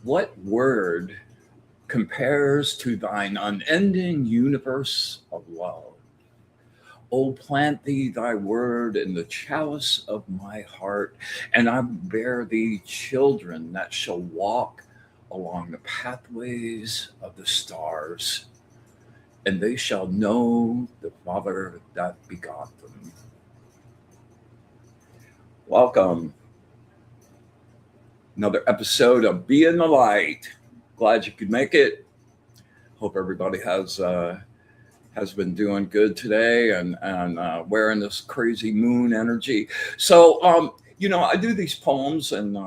What word compares to thine unending universe of love? O plant thee thy word in the chalice of my heart, and I bear thee children that shall walk along the pathways of the stars, and they shall know the Father that begot them. Welcome. Another episode of Be in the Light. Glad you could make it. Hope everybody has been doing good today and wearing this crazy moon energy. So I do these poems and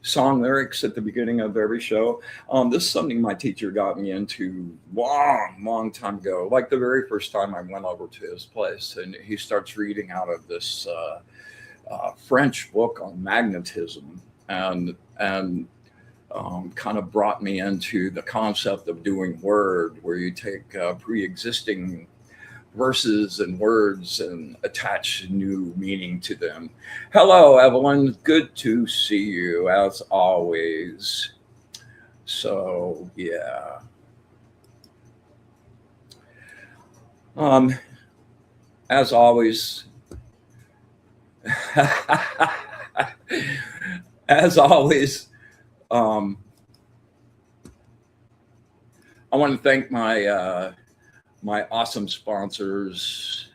song lyrics at the beginning of every show. This is something my teacher got me into long time ago. Like the very first time I went over to his place, and he starts reading out of this French book on magnetism, and kind of brought me into the concept of doing word, where you take pre-existing verses and words and attach new meaning to them. Hello, Evelyn. Good to see you as always. So yeah. As always, as always, I want to thank my awesome sponsors.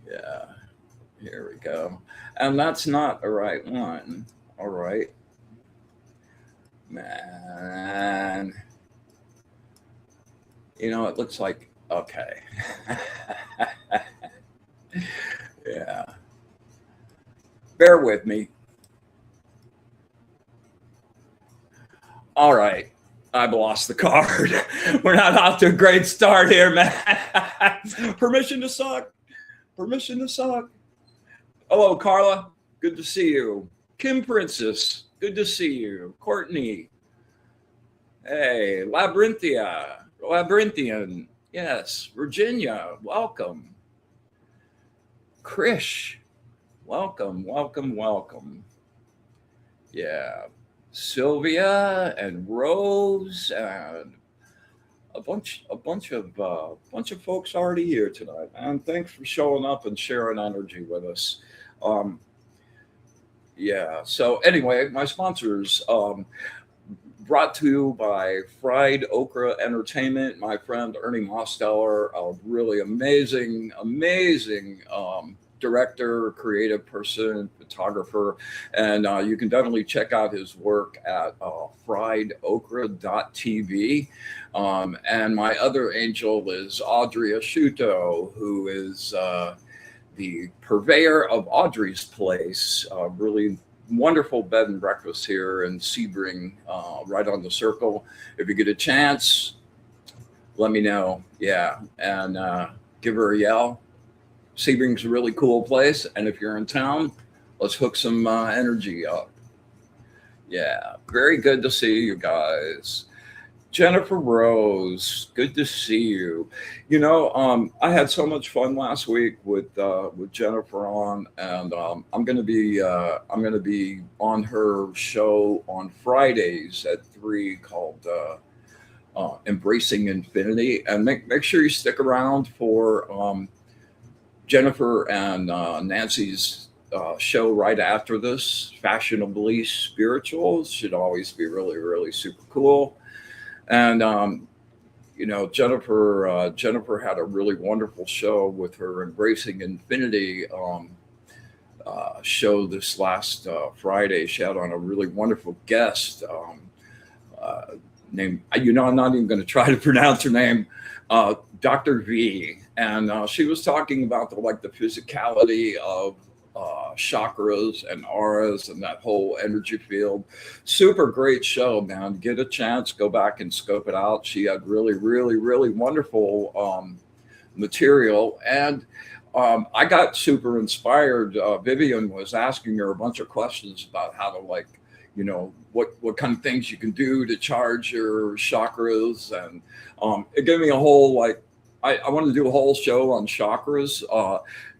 Yeah, here we go. And that's not the right one. All right, man. It looks like, okay. Yeah. Bear with me. All right. I've lost the card. We're not off to a great start here, man. Permission to suck. Permission to suck. Hello, Carla. Good to see you. Kim Princess. Good to see you. Courtney. Hey, Labyrinthian. Yes. Virginia. Welcome. Krish. Welcome. Yeah. Sylvia and Rose and a bunch of folks already here tonight, man. Thanks for showing up and sharing energy with us. Yeah. So anyway, my sponsors, brought to you by Fried Okra Entertainment. My friend Ernie Mosteller, a really amazing director, creative person, photographer, and you can definitely check out his work at friedokra.tv. And my other angel is Audrey Asciutto, who is the purveyor of Audrey's Place, really wonderful bed and breakfast here in Sebring, right on the Circle. If you get a chance, let me know. Yeah, and give her a yell. Sebring's a really cool place, and if you're in town, let's hook some energy up. Yeah, very good to see you guys. Jennifer Rose, good to see you. I had so much fun last week with Jennifer on, and I'm gonna be on her show on Fridays at 3 called Embracing Infinity, and make sure you stick around for Jennifer and Nancy's show right after this. Fashionably Spiritual should always be really super cool. And Jennifer had a really wonderful show with her Embracing Infinity show this last Friday. She had on a really wonderful guest uh, named, I'm not even going to try to pronounce her name, Dr. V. And she was talking about the physicality of chakras and auras and that whole energy field. Super great show, man. Get a chance, go back and scope it out. She had really, really, really wonderful material. And I got super inspired. Vivian was asking her a bunch of questions about how to what kind of things you can do to charge your chakras, and it gave me a whole I want to do a whole show on chakras.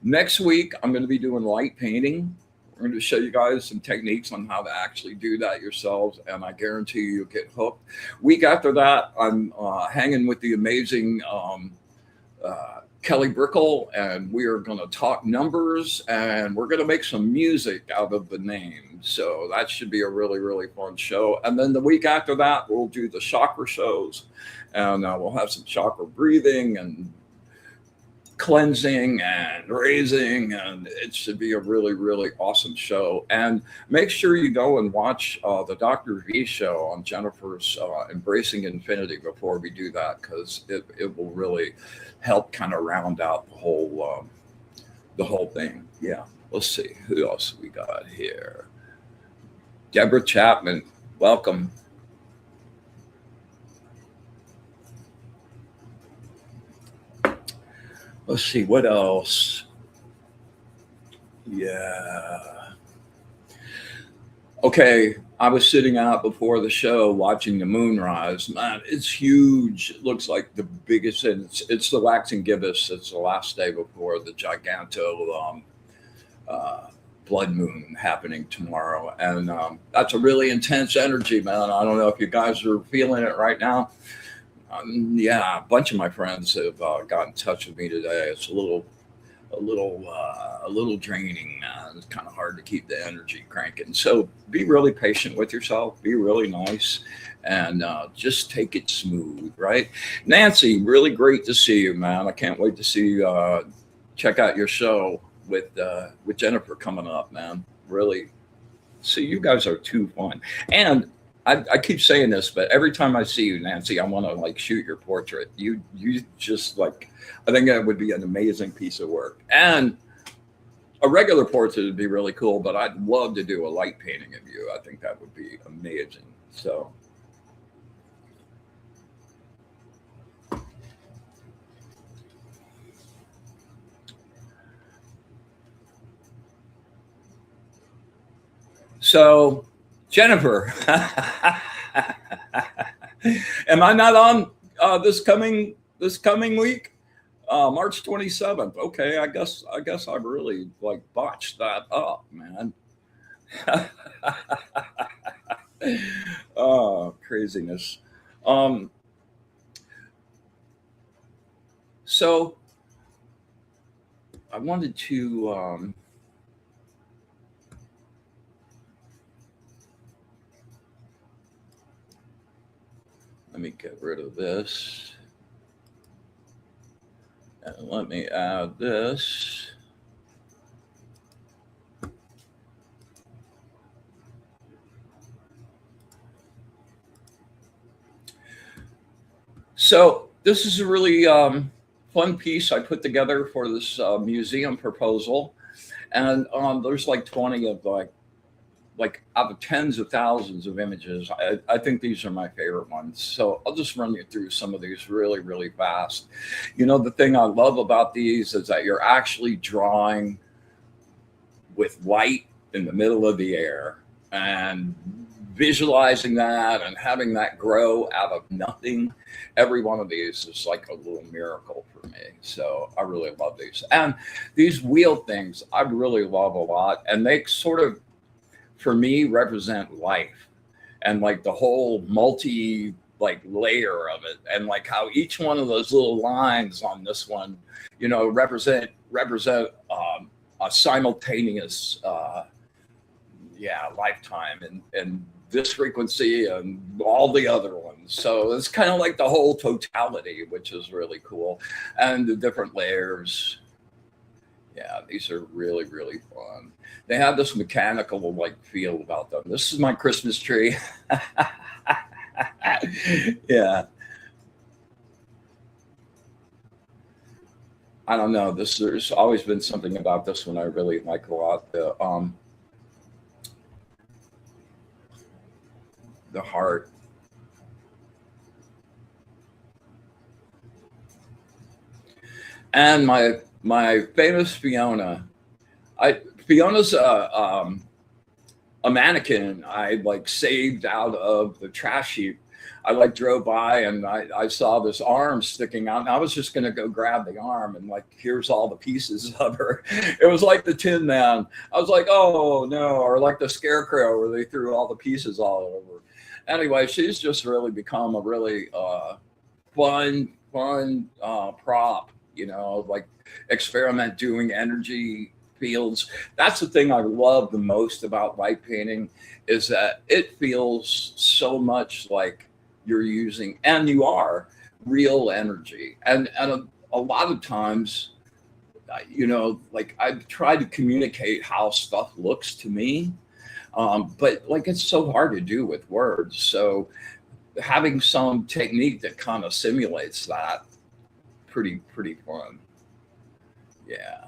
Next week I'm going to be doing light painting. We're going to show you guys some techniques on how to actually do that yourselves, and I guarantee you'll get hooked. Week after that, I'm hanging with the amazing Kelly Brickle, and we are going to talk numbers, and we're going to make some music out of the name. So that should be a really, really fun show. And then the week after that, we'll do the chakra shows, and we'll have some chakra breathing and cleansing and raising, and it should be a really, really awesome show. And make sure you go and watch the Dr. V show on Jennifer's Embracing Infinity before we do that, because it will really help kind of round out the whole thing. Yeah, let's see who else we got here. Deborah Chapman, welcome. Let's see what else. Yeah. Okay, I was sitting out before the show watching the moonrise. Man, it's huge. It looks like the biggest. It's the waxing gibbous. It's the last day before the giganto blood moon happening tomorrow, and that's a really intense energy, man. I don't know if you guys are feeling it right now. Yeah, a bunch of my friends have got in touch with me today. It's a little draining. It's kind of hard to keep the energy cranking. So be really patient with yourself. Be really nice, and just take it smooth, right? Nancy, really great to see you, man. I can't wait to see you. Check out your show with Jennifer coming up, man. Really, see, you guys are too fun. And I keep saying this, but every time I see you, Nancy, I want to shoot your portrait. You just I think that would be an amazing piece of work. And a regular portrait would be really cool, but I'd love to do a light painting of you. I think that would be amazing. So Jennifer, am I not on this coming week? March 27th. Okay, I guess I really botched that up, man. Oh, craziness. So I wanted to let me get rid of this. And let me add this. So this is a really fun piece I put together for this museum proposal. And there's 20 of out of tens of thousands of images. I think these are my favorite ones. So I'll just run you through some of these really, really fast. The thing I love about these is that you're actually drawing with light in the middle of the air and visualizing that and having that grow out of nothing. Every one of these is like a little miracle for me. So I really love these. And these wheel things, I really love a lot. And they sort of, for me, represent life and the whole multi layer of it, and how each one of those little lines on this one represent a simultaneous lifetime and this frequency and all the other ones. So it's kind of like the whole totality, which is really cool. And the different layers. Yeah, these are really, really fun. They have this mechanical like feel about them. This is my Christmas tree. Yeah, I don't know. This There's always been something about this one I really like a lot. The heart. And my famous Fiona. I Fiona's a mannequin I like saved out of the trash heap. I like drove by and I saw this arm sticking out, and I was just gonna go grab the arm and like here's all the pieces of her. It was like the Tin Man. I was like, oh no, or like the Scarecrow where they threw all the pieces all over. Anyway, she's just really become a really fun prop, like experiment doing energy fields. That's the thing I love the most about light painting is that it feels so much like you're using, and you are, real energy. And a lot of times, like I try to communicate how stuff looks to me, but like it's so hard to do with words. So having some technique that kind of simulates that, pretty fun. Yeah.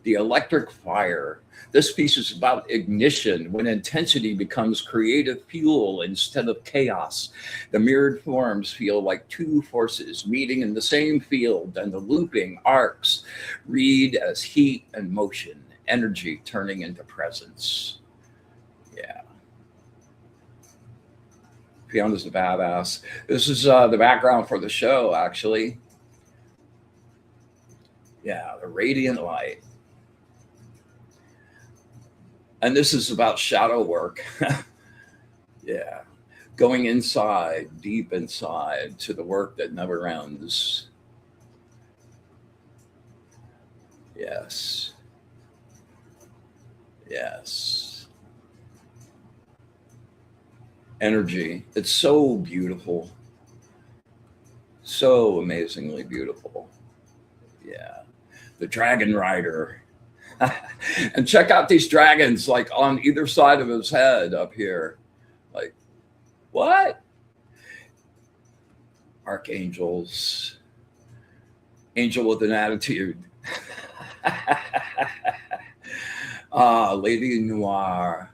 The electric fire. This piece is about ignition when intensity becomes creative fuel instead of chaos. The mirrored forms feel like two forces meeting in the same field, and the looping arcs read as heat and motion, energy turning into presence. Yeah, Fiona's a badass. This is the background for the show, actually. Yeah, the radiant light. And this is about shadow work. Yeah. Going inside, deep inside, to the work that never ends. Yes. Yes. Energy. It's so beautiful. So amazingly beautiful. Yeah. The Dragon Rider. And check out these dragons like on either side of his head up here. Like, what? Archangels. Angel with an attitude. Lady Noir.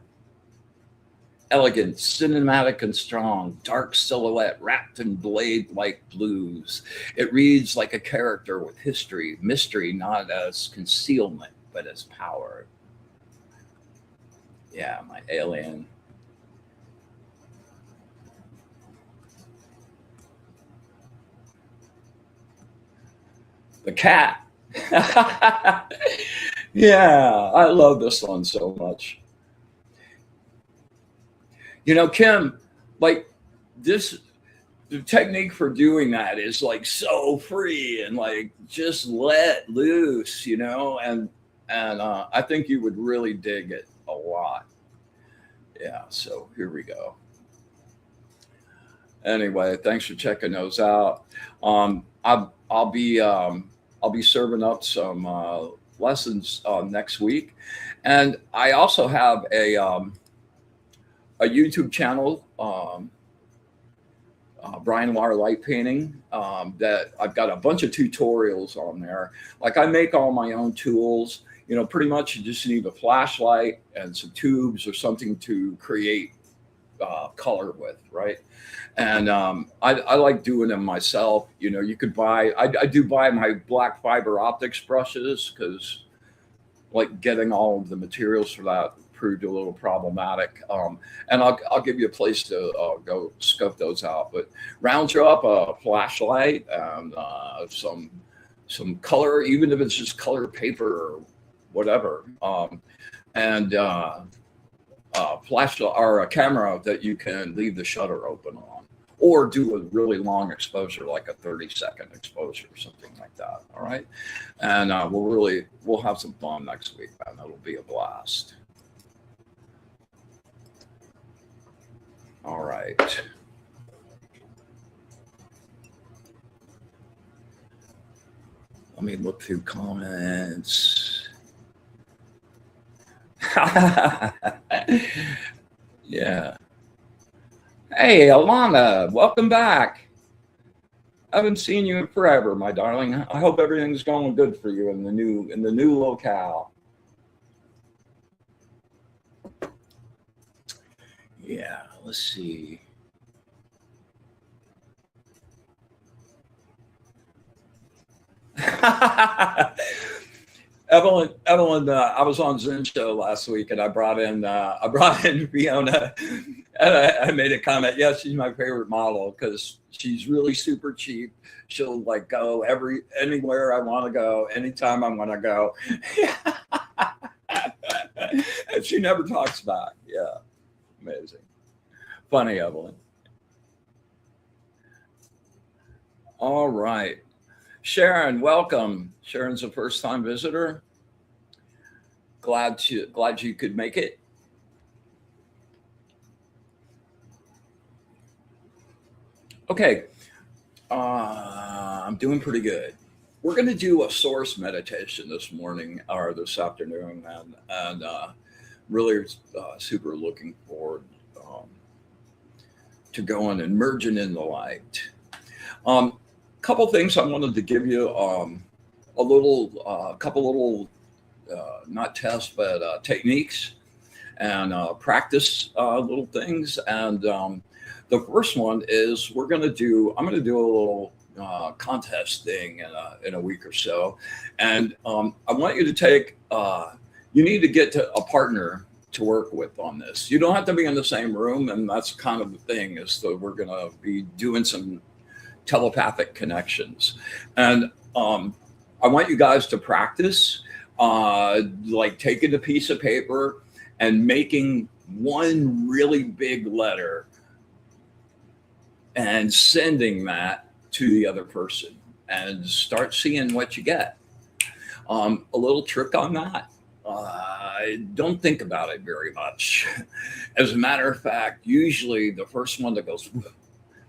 Elegant, cinematic, and strong, dark silhouette wrapped in blade like blues. It reads like a character with history, mystery, not as concealment, but as power. Yeah, my alien. The cat. Yeah, I love this one so much. Kim, like this, the technique for doing that is like so free and like just let loose, and I think you would really dig it a lot. Yeah, so here we go. Anyway, thanks for checking those out. I'll be serving up some lessons next week, and I also have a YouTube channel, Brian Lar Light Painting, that I've got a bunch of tutorials on there. Like I make all my own tools. Pretty much you just need a flashlight and some tubes or something to create color with, right? And I like doing them myself. You could buy, I do buy my black fiber optics brushes because like getting all of the materials for that proved a little problematic. And I'll give you a place to go scope those out. But round you up a flashlight and some color, even if it's just colored paper or whatever, and flash or a camera that you can leave the shutter open on, or do a really long exposure, like a 30-second exposure or something like that. All right, and we'll have some fun next week, and it'll be a blast. All right. me look through comments. Yeah. Hey, Alana, welcome back. I haven't seen you in forever, my darling. I hope everything's going good for you in the new locale. Yeah, let's see. Evelyn, I was on Zoom show last week, and I brought in Fiona, and I made a comment. Yeah, she's my favorite model because she's really super cheap. She'll like go anywhere I want to go, anytime I want to go, and she never talks back. Yeah, amazing, funny Evelyn. All right, Sharon, welcome. Sharon's a first-time visitor. Glad you could make it. Okay, I'm doing pretty good. We're going to do a source meditation this morning or this afternoon, and really super looking forward um, to going and merging in the light. Couple things I wanted to give you couple little not tests but techniques and practice little things. And the first one is I'm going to do a little contest thing in a week or so, and I want you to take. You need to get to a partner to work with on this. You don't have to be in the same room, and that's kind of the thing. Is that we're going to be doing some telepathic connections, and I want you guys to practice, like taking a piece of paper and making one really big letter and sending that to the other person and start seeing what you get. A little trick on that. Don't think about it very much. As a matter of fact, usually the first one that goes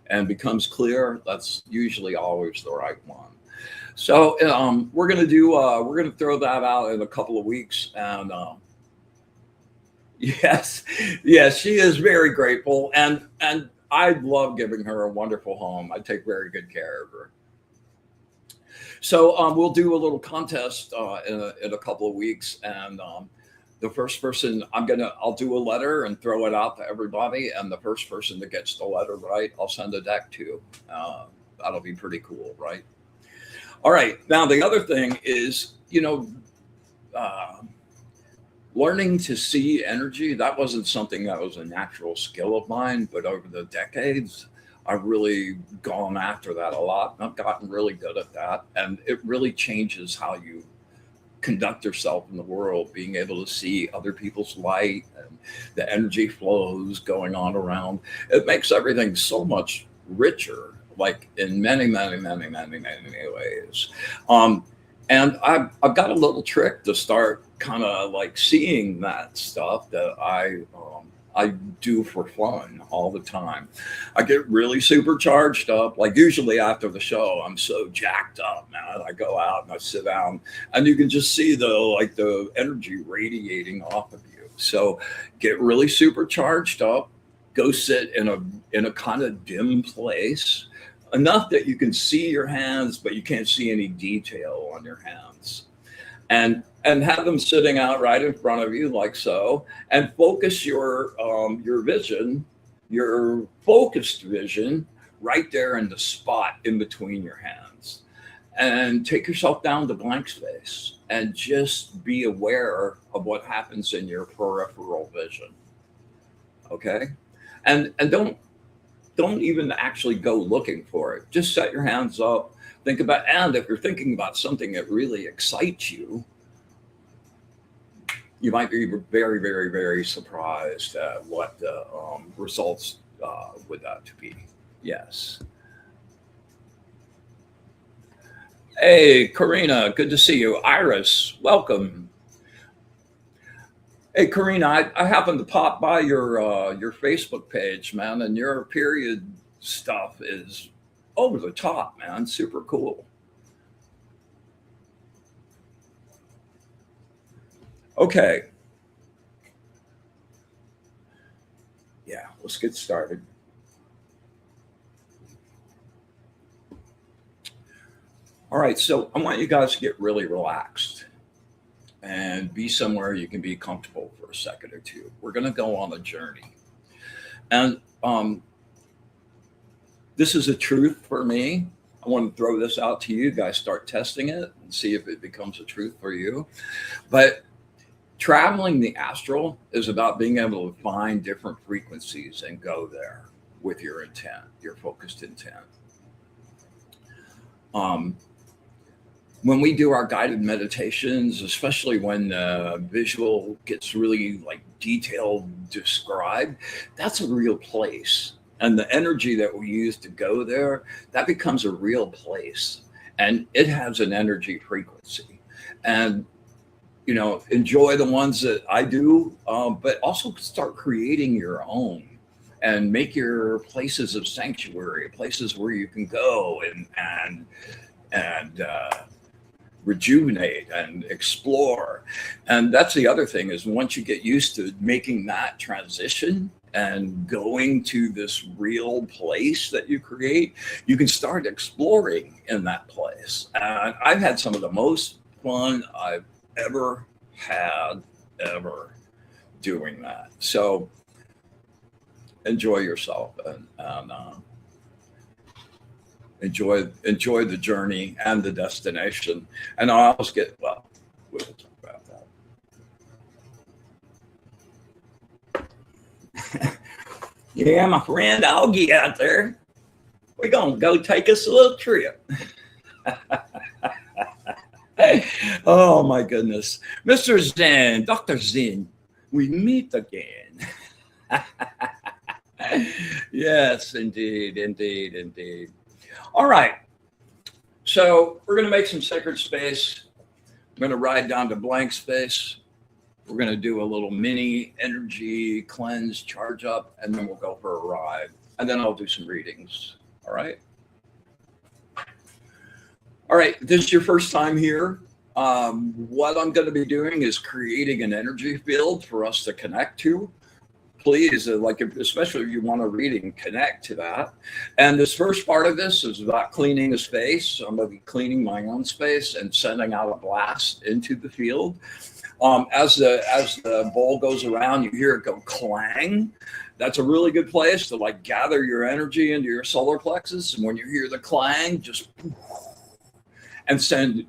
and becomes clear, that's usually always the right one. So we're gonna throw that out in a couple of weeks, and yes, yes, she is very grateful, and I love giving her a wonderful home. I take very good care of her. So we'll do a little contest in a couple of weeks, and the first person I'll do a letter and throw it out to everybody, and the first person that gets the letter right, I'll send a deck to. That'll be pretty cool, right? All right. Now the other thing is, uh, learning to see energy. That wasn't something that was a natural skill of mine, but over the decades, I've really gone after that a lot. I've gotten really good at that, and it really changes how you conduct yourself in the world, being able to see other people's light and the energy flows going on around. It makes everything so much richer, like in many, many, many, many, many ways. Um, and I've got a little trick to start kind of like seeing that stuff that I do for fun all the time. I get really super charged up. Like usually after the show, I'm so jacked up, man. I go out and I sit down, and you can just see the energy radiating off of you. So get really super charged up. Go sit in a kind of dim place, enough that you can see your hands, but you can't see any detail on your hands, and have them sitting out right in front of you like so, and focus your vision, your focused vision, right there in the spot in between your hands, and take yourself down to blank space and just be aware of what happens in your peripheral vision. Okay, and don't even actually go looking for it. Just set your hands up, think about, and if you're thinking about something that really excites you, you might be very, very, very surprised at what the results would that to be. Yes. Hey, Karina, good to see you. Iris, welcome. Hey, Karina, I happened to pop by your Facebook page, man, and your period stuff is over the top, man. Super cool. Okay. Yeah, let's get started. All right, so I want you guys to get really relaxed and be somewhere you can be comfortable for a second or two. We're going to go on a journey. And this is a truth for me. I want to throw this out to you guys, start testing it and see if it becomes a truth for you. But traveling the astral is about being able to find different frequencies and go there with your intent, your focused intent. Um, when we do our guided meditations, especially when visual gets really like detailed described, that's a real place. And the energy that we use to go there, that becomes a real place. And it has an energy frequency. And enjoy the ones that I do, but also start creating your own and make your places of sanctuary, places where you can go and rejuvenate and explore. And that's the other thing is once you get used to making that transition and going to this real place that you create, you can start exploring in that place. And I've had some of the most fun I've ever doing that. So enjoy yourself and enjoy the journey and the destination. And I always we'll talk about that. Yeah, my friend Augie out there. We're gonna go take us a little trip. Oh my goodness. Mr. Zen, Dr. Zen, we meet again. Yes, indeed. All right. So we're going to make some sacred space. I'm going to ride down to blank space. We're going to do a little mini energy cleanse, charge up, and then we'll go for a ride. And then I'll do some readings. All right. All right. This is your first time here. What I'm going to be doing is creating an energy field for us to connect to. Please, especially if you want a reading, connect to that. And this first part of this is about cleaning a space. So I'm going to be cleaning my own space and sending out a blast into the field. As the bowl goes around, you hear it go clang. That's a really good place to gather your energy into your solar plexus. And when you hear the clang, just and send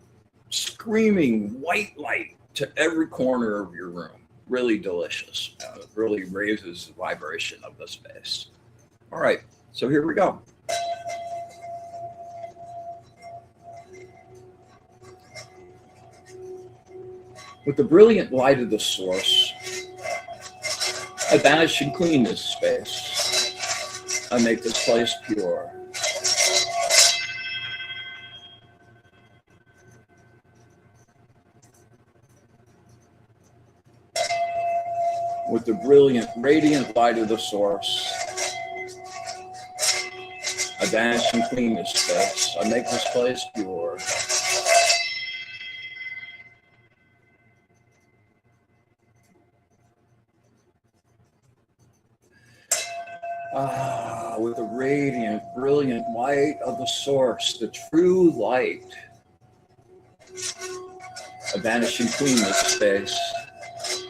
screaming white light to every corner of your room. Really delicious. It really raises the vibration of the space. All right, so here we go. With the brilliant light of the source, I banish and clean this space. I make this place pure. With the brilliant, radiant light of the source, I banish and clean this space. I make this place pure. With the radiant, brilliant light of the source, the true light, I banish and clean this space.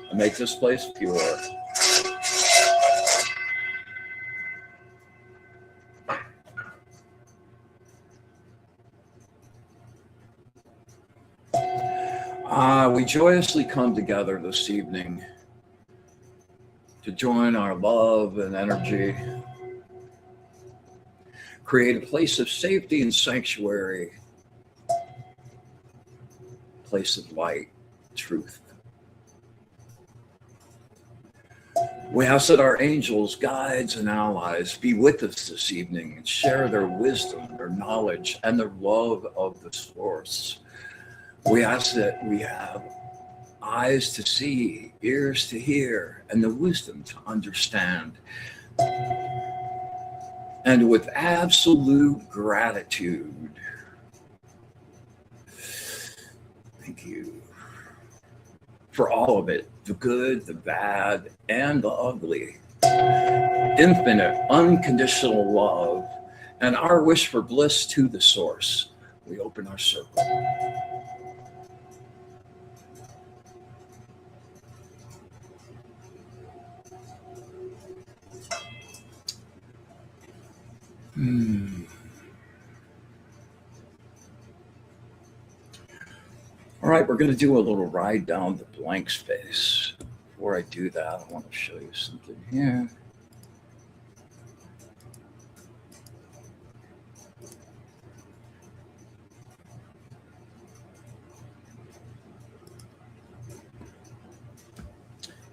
I make this place pure. We joyously come together this evening to join our love and energy, create a place of safety and sanctuary, a place of light, truth. We ask that our angels, guides, and allies be with us this evening and share their wisdom, their knowledge, and their love of the source. We ask that we have eyes to see, ears to hear, and the wisdom to understand. And with absolute gratitude, thank you for all of it, the good, the bad, and the ugly. Infinite, unconditional love, and our wish for bliss to the source. We open our circle. All right, we're going to do a little ride down the blank space. Before I do that, I want to show you something here.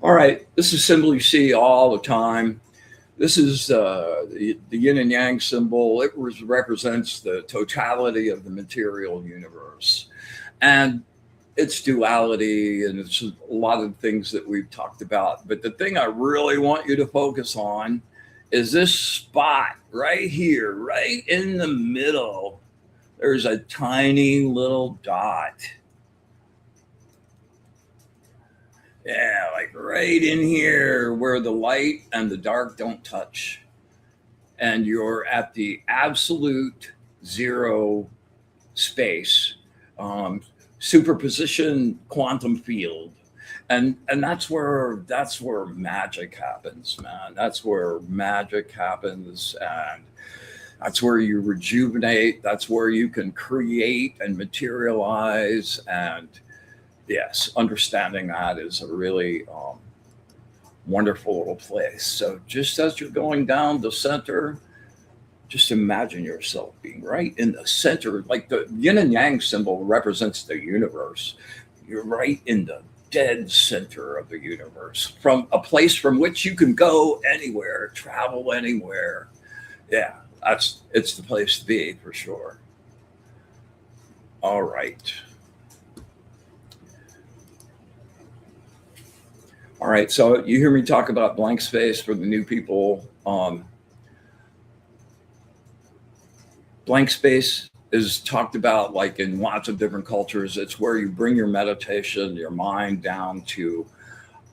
All right, this is a symbol you see all the time. This is the yin and yang symbol. It represents the totality of the material universe. And it's duality, and it's a lot of things that we've talked about. But the thing I really want you to focus on is this spot right here, right in the middle. There's a tiny little dot. Yeah, like right in here where the light and the dark don't touch. And you're at the absolute zero space, superposition quantum field. And that's where magic happens, man. That's where magic happens, and that's where you rejuvenate. That's where you can create and materialize. And yes, understanding that is a really wonderful little place. So just as you're going down the center, just imagine yourself being right in the center. Like the yin and yang symbol represents the universe. You're right in the dead center of the universe, from a place from which you can go anywhere, travel anywhere. Yeah, it's the place to be for sure. All right. All right, so you hear me talk about blank space for the new people. Blank space is talked about like in lots of different cultures. It's where you bring your meditation, your mind down to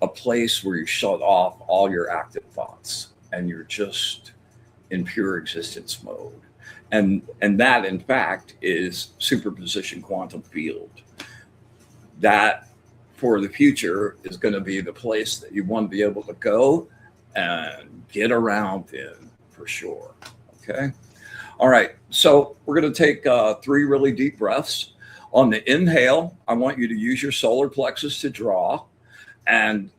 a place where you shut off all your active thoughts and you're just in pure existence mode. And that, in fact, is superposition quantum field. That for the future is going to be the place that you want to be able to go and get around in for sure. Okay. All right. So we're going to take 3 really deep breaths. On the inhale, I want you to use your solar plexus to draw and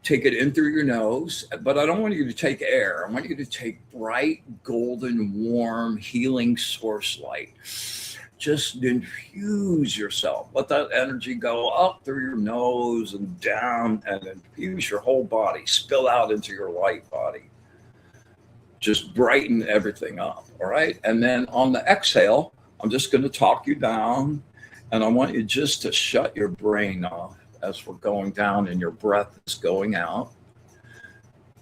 take it in through your nose. But I don't want you to take air. I want you to take bright, golden, warm, healing source light. Just infuse yourself. Let that energy go up through your nose and down and infuse your whole body, spill out into your light body. Just brighten everything up, all right? And then on the exhale, I'm just going to talk you down, and I want you just to shut your brain off as we're going down and your breath is going out.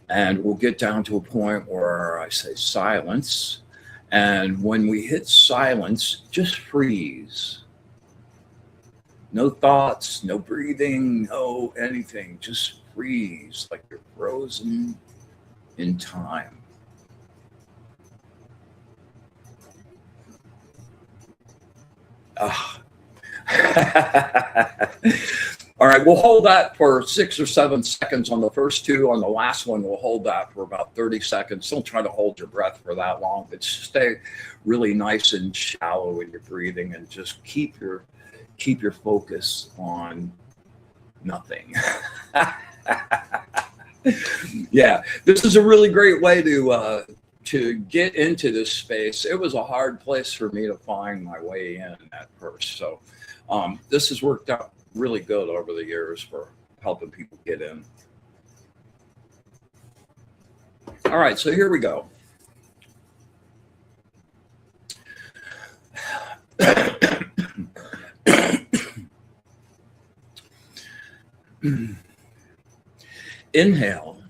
And we'll get down to a point where I say silence. And when we hit silence, just freeze. No thoughts, no breathing, no anything. Just freeze like you're frozen in time. All right, we'll hold that for 6 or 7 seconds on the first 2. On the last one, we'll hold that for about 30 seconds. Don't try to hold your breath for that long, but stay really nice and shallow in your breathing, and just keep your focus on nothing. Yeah, this is a really great way to get into this space. It was a hard place for me to find my way in at first. So this has worked out really good over the years for helping people get in. All right, so here we go. Inhale,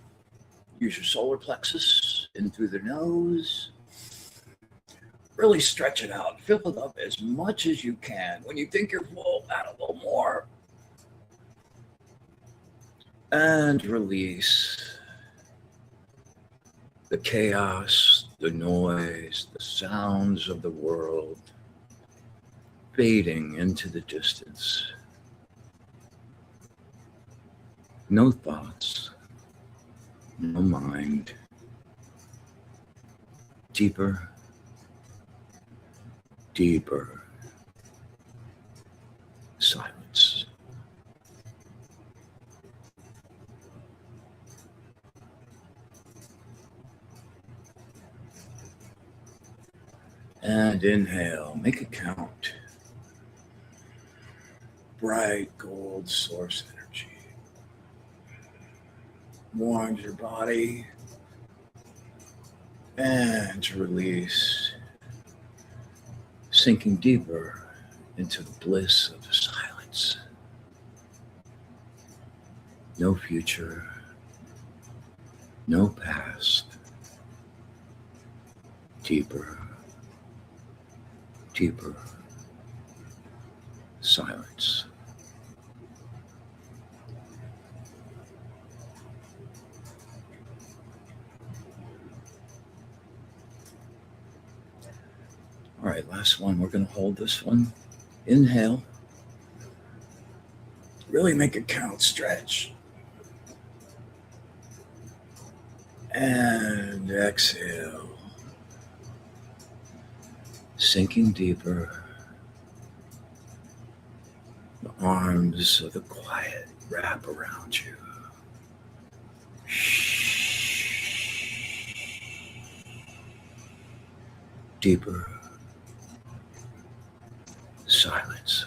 use your solar plexus in through the nose. Really stretch it out. Fill it up as much as you can. When you think you're full, add a little more. And release the chaos, the noise, the sounds of the world fading into the distance. No thoughts, no mind. Deeper, deeper silence. And inhale, make it count. Bright gold source energy warms your body, and release, sinking deeper into the bliss of the silence. No future, no past. Deeper, deeper silence. All right, last one. We're going to hold this one. Inhale. Really make it count. Stretch. And exhale. Sinking deeper. The arms of the quiet wrap around you. Deeper silence.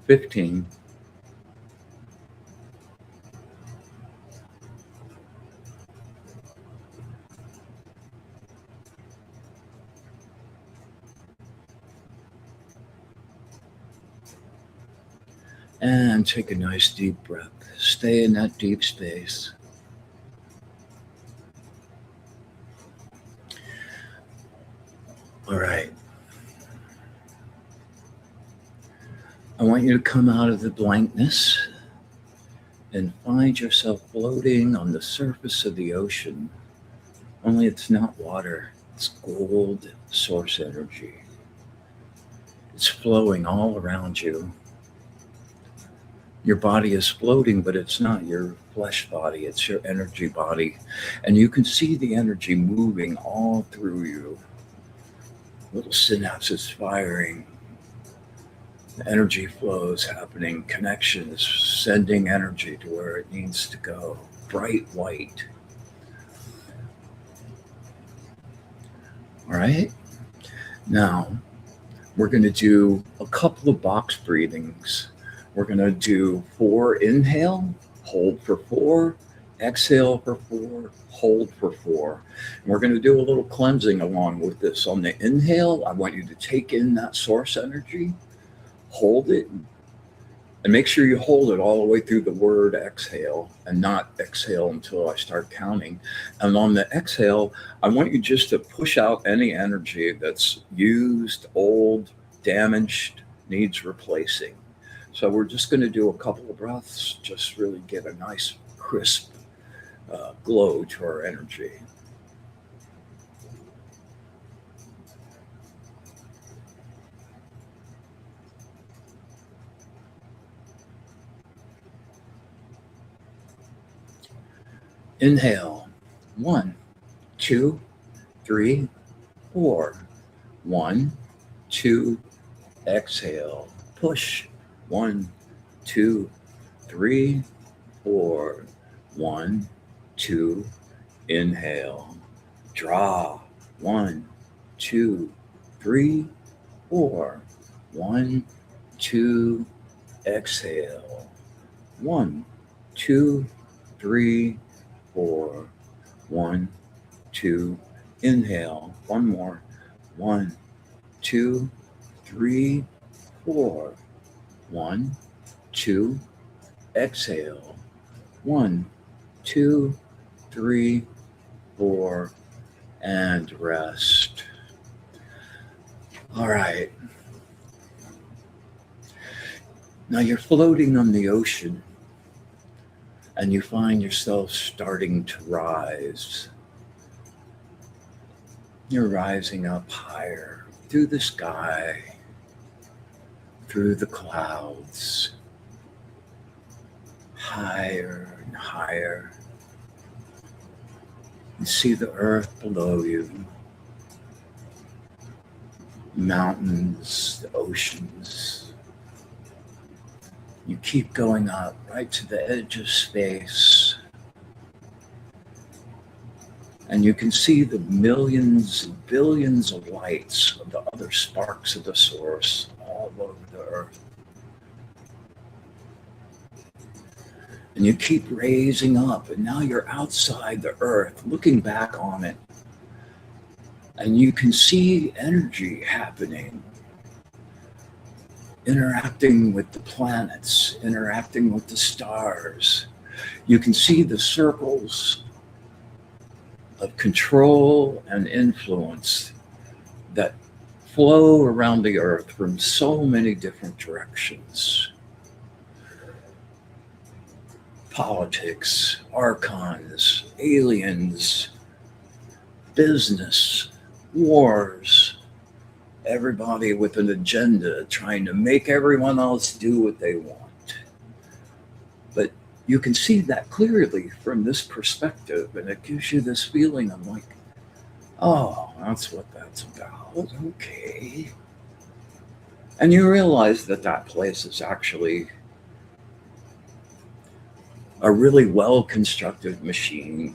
$15. And take a nice deep breath. Stay in that deep space. All right. I want you to come out of the blankness and find yourself floating on the surface of the ocean. Only it's not water, it's gold source energy. It's flowing all around you. Your body is floating, but it's not your flesh body, it's your energy body. And you can see the energy moving all through you. Little synapses firing. The energy flows happening, connections, sending energy to where it needs to go. Bright white. All right. Now, we're going to do a couple of box breathings. We're going to do 4 inhale, hold for 4, exhale for 4, hold for 4. And we're going to do a little cleansing along with this. On the inhale, I want you to take in that source energy, hold it, and make sure you hold it all the way through the word exhale and not exhale until I start counting. And on the exhale, I want you just to push out any energy that's used, old, damaged, needs replacing. So we're just going to do a couple of breaths, just really get a nice crisp glow to our energy. Inhale, 1, 2, 3, 4. 1, 2, exhale, push. 1, 2, 3, 4. 1, 2, inhale, draw. 1, 2, 3, 4. 1, 2, exhale. 1, 2, 3, 4. 1, 2, inhale. One more. 1, 2, 3, 4. 1, 2, exhale. 1, 2, 3, 4, and rest. All right. Now you're floating on the ocean and you find yourself starting to rise. You're rising up higher through the sky, through the clouds, higher and higher. You see the earth below you, mountains, the oceans. You keep going up right to the edge of space. And you can see the millions and billions of lights of the other sparks of the source all over the earth. And you keep raising up, and now you're outside the earth, looking back on it. And you can see energy happening, interacting with the planets, interacting with the stars. You can see the circles of control and influence that flow around the earth from so many different directions. Politics, archons, aliens, business, wars, everybody with an agenda trying to make everyone else do what they want. But you can see that clearly from this perspective, and it gives you this feeling of like, oh, that's what that's about. Okay. And you realize that that place is actually a really well-constructed machine,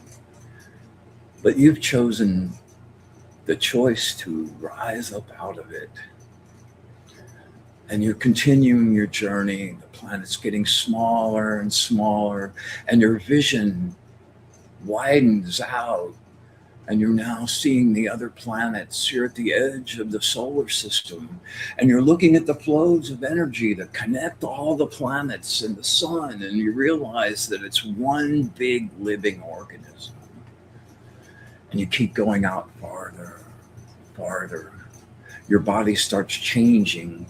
but you've chosen the choice to rise up out of it. And you're continuing your journey. The planet's getting smaller and smaller, and your vision widens out. And you're now seeing the other planets. You're at the edge of the solar system, and you're looking at the flows of energy that connect all the planets and the sun, and you realize that it's one big living organism. And you keep going out farther, farther. Your body starts changing.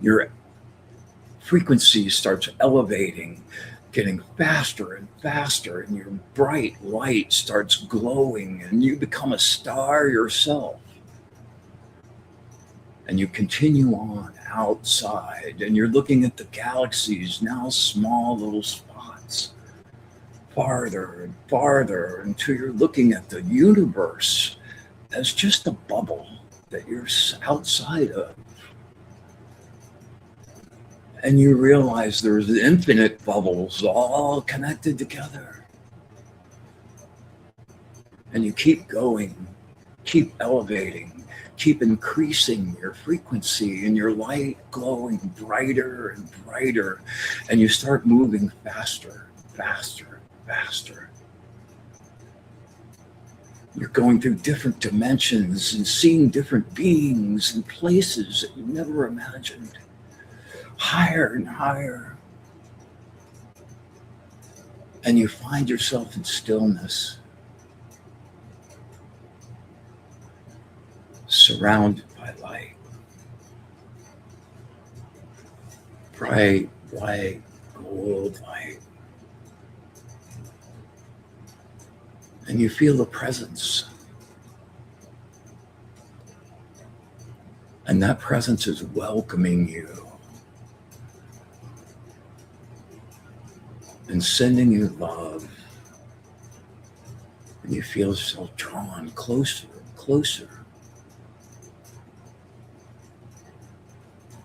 Your frequency starts elevating, getting faster and faster, and your bright light starts glowing, and you become a star yourself. And you continue on outside, and you're looking at the galaxies, now small little spots, farther and farther, until you're looking at the universe as just a bubble that you're outside of. And you realize there's infinite bubbles all connected together. And you keep going, keep elevating, keep increasing your frequency and your light glowing brighter and brighter. And you start moving faster, faster, faster. You're going through different dimensions and seeing different beings and places that you never imagined. Higher and higher. And you find yourself in stillness, surrounded by light. Bright, white, gold light. And you feel the presence. And that presence is welcoming you and sending you love. And you feel yourself drawn closer and closer.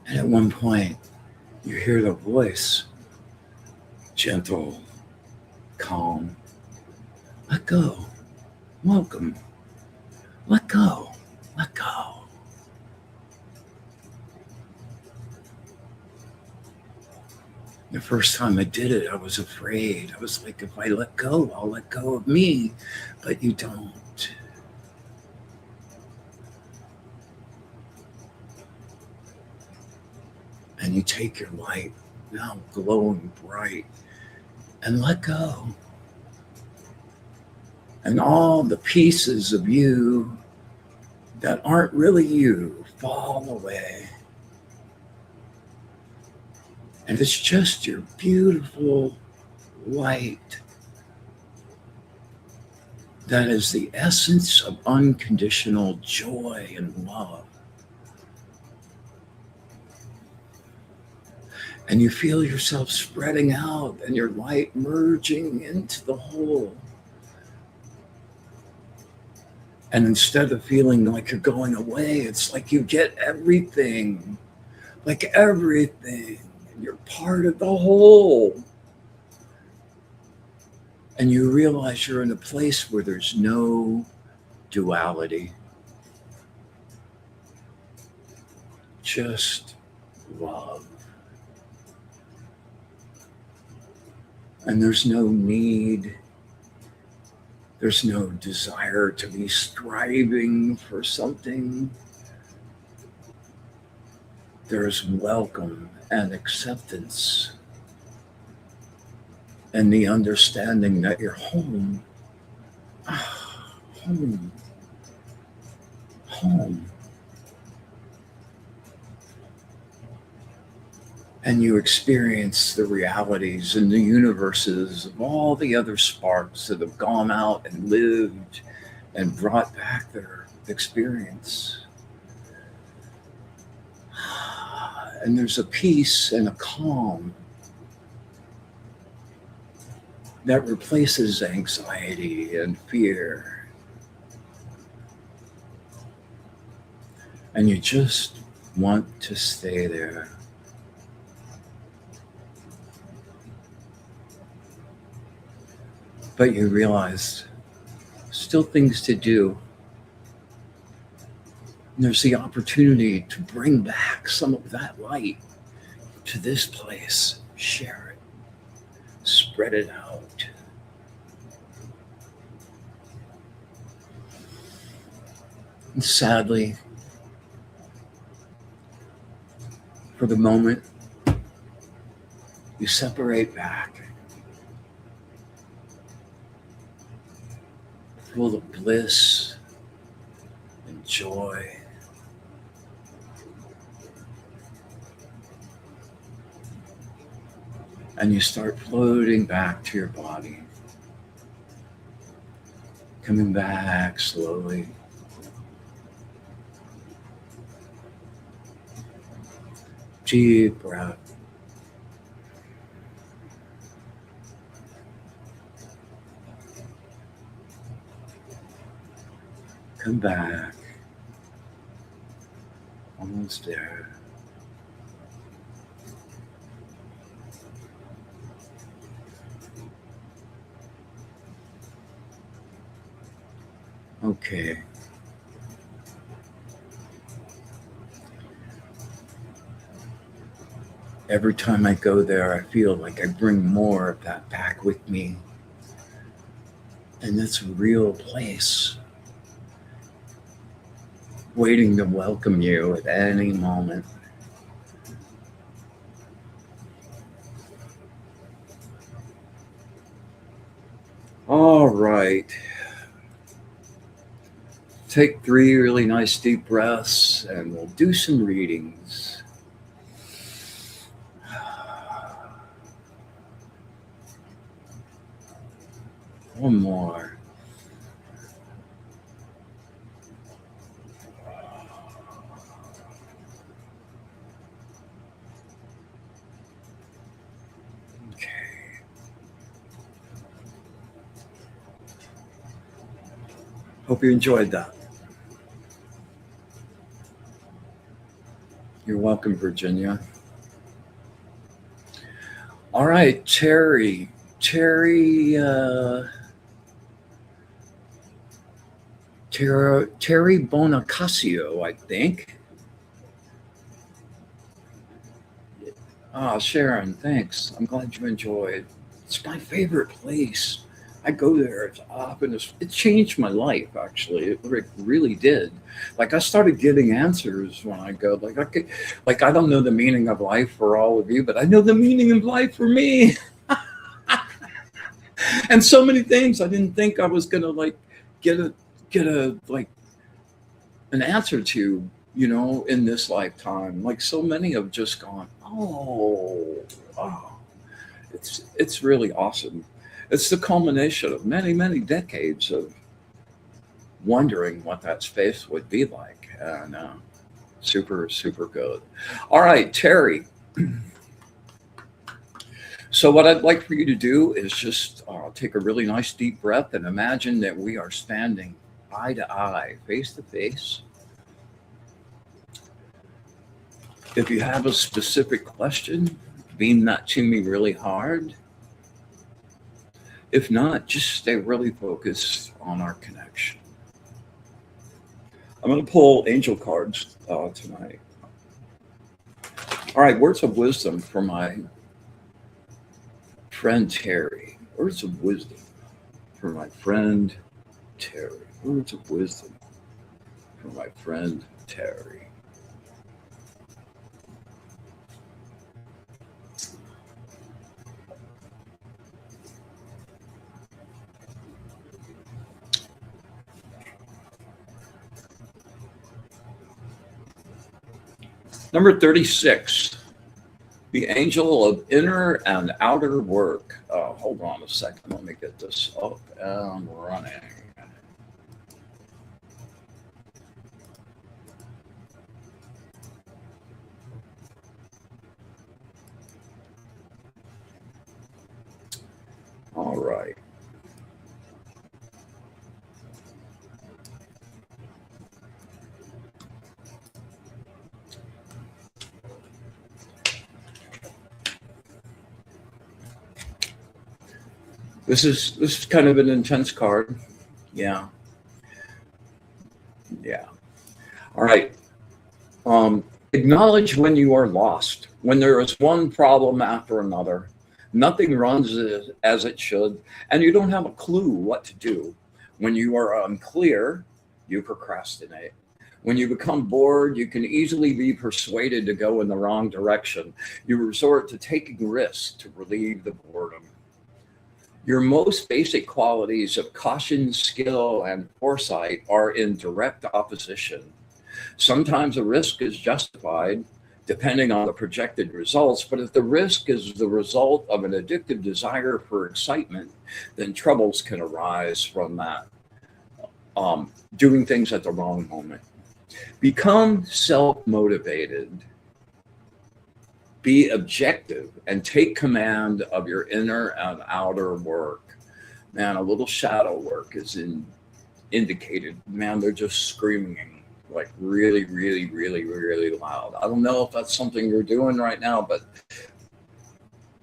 And at one point, you hear the voice, gentle, calm. Let go. Welcome. Let go. Let go. The first time I did it, I was afraid. I was like, if I let go, I'll let go of me. But you don't. And you take your light, now glowing bright, and let go. And all the pieces of you that aren't really you fall away. And it's just your beautiful light that is the essence of unconditional joy and love. And you feel yourself spreading out and your light merging into the whole. And instead of feeling like you're going away, it's like you get everything, like everything. And you're part of the whole. And you realize you're in a place where there's no duality, just love. And there's no need, there's no desire to be striving for something. There's welcome and acceptance and the understanding that you're home. Home. Home. And you experience the realities and the universes of all the other sparks that have gone out and lived and brought back their experience. And there's a peace and a calm that replaces anxiety and fear. And you just want to stay there. But you realize still things to do. And there's the opportunity to bring back some of that light to this place. Share it. Spread it out. And sadly, for the moment, you separate back, full of bliss and joy. And you start floating back to your body, coming back slowly. Deep breath. Come back. Almost there. Okay. Every time I go there, I feel like I bring more of that back with me. And that's a real place waiting to welcome you at any moment. All right. Take 3 really nice deep breaths and we'll do some readings. One more. Okay. Hope you enjoyed that. You're welcome, Virginia. All right, Terry Bonacasio, I think. Sharon, thanks. I'm glad you enjoyed. It's my favorite place. I go there as often as it changed my life. Actually, it really did. Like I started getting answers when I go. I don't know the meaning of life for all of you, but I know the meaning of life for me. And so many things I didn't think I was gonna like get a get a like an answer to, in this lifetime. Like so many have just gone, oh, it's really awesome. It's the culmination of many, many decades of wondering what that space would be like. And super, super good. All right, Terry. So, what I'd like for you to do is just take a really nice deep breath and imagine that we are standing eye to eye, face to face. If you have a specific question, beam that to me really hard. If not, just stay really focused on our connection. I'm going to pull angel cards tonight. All right, words of wisdom for my friend Terry. Words of wisdom for my friend Terry. Words of wisdom for my friend Terry. Number 36, the angel of inner and outer work. Hold on a second. Let me get this up and running. All right. This is kind of an intense card. Yeah. Yeah. All right. Acknowledge when you are lost. When there is one problem after another, nothing runs as it should, and you don't have a clue what to do. When you are unclear, you procrastinate. When you become bored, you can easily be persuaded to go in the wrong direction. You resort to taking risks to relieve the boredom. Your most basic qualities of caution, skill, and foresight are in direct opposition. Sometimes a risk is justified depending on the projected results, but if the risk is the result of an addictive desire for excitement, then troubles can arise from that. Doing things at the wrong moment. Become self motivated. Be objective and take command of your inner and outer work. Man, a little shadow work is indicated. Man, they're just screaming like really, really, really, really loud. I don't know if that's something you're doing right now, but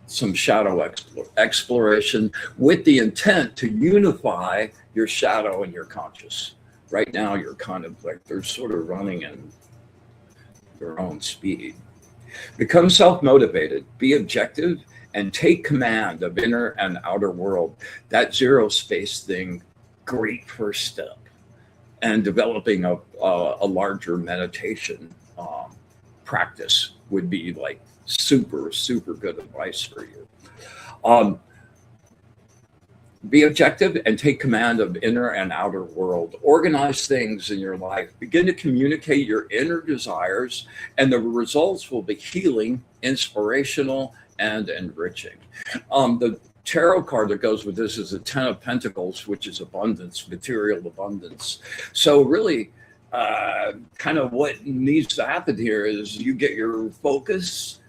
some shadow exploration with the intent to unify your shadow and your conscious. Right now, you're kind of like they're sort of running in their own speed. Become self-motivated, be objective, and take command of inner and outer world. That zero space thing, great first step. And developing a larger meditation practice would be like super, super good advice for you. Be objective and take command of inner and outer world. Organize things in your life. Begin to communicate your inner desires, and the results will be healing, inspirational, and enriching. The tarot card that goes with this is the Ten of Pentacles, which is abundance, material abundance. So really, kind of what needs to happen here is you get your focus,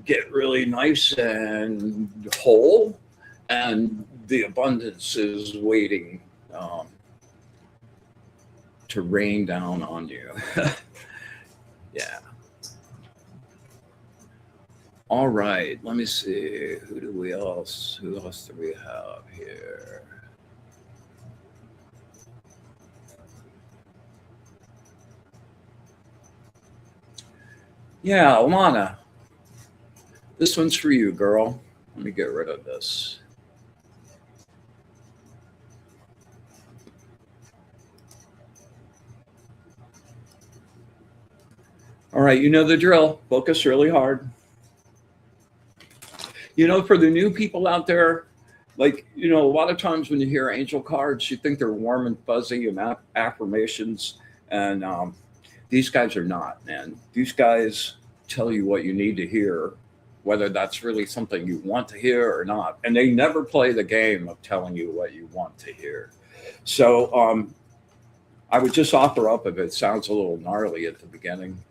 get really nice and whole, and the abundance is waiting to rain down on you. Yeah. All right. Let me see. Who else do we have here? Yeah, Alana. This one's for you, girl. Let me get rid of this. All right, you know the drill. Focus really hard. For the new people out there, Like, a lot of times when you hear angel cards, you think they're warm and fuzzy and affirmations. And these guys are not, man. These guys tell you what you need to hear, whether that's really something you want to hear or not. And they never play the game of telling you what you want to hear. So I would just offer up, if it sounds a little gnarly at the beginning,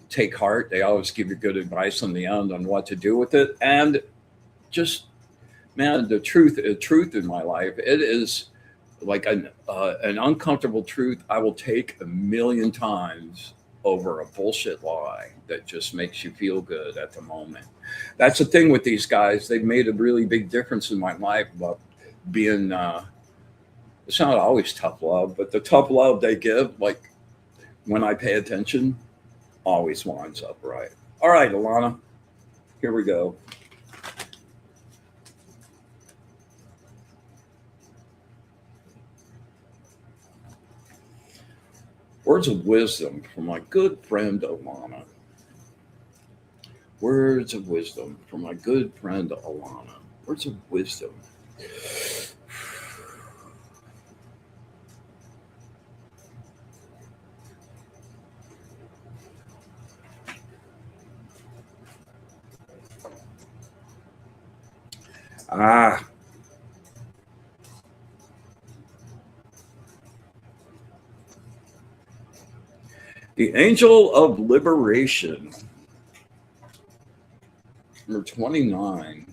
take heart. They always give you good advice in the end on what to do with it. And just, man, the truth in my life, it is like an uncomfortable truth I will take a million times over a bullshit lie that just makes you feel good at the moment. That's the thing with these guys. They've made a really big difference in my life about being, it's not always tough love, but the tough love they give, like when I pay attention, always winds up right. All right, Alana, here we go. Words of wisdom from my good friend Alana. Words of wisdom from my good friend Alana. Words of wisdom. Ah, the angel of liberation, number 29.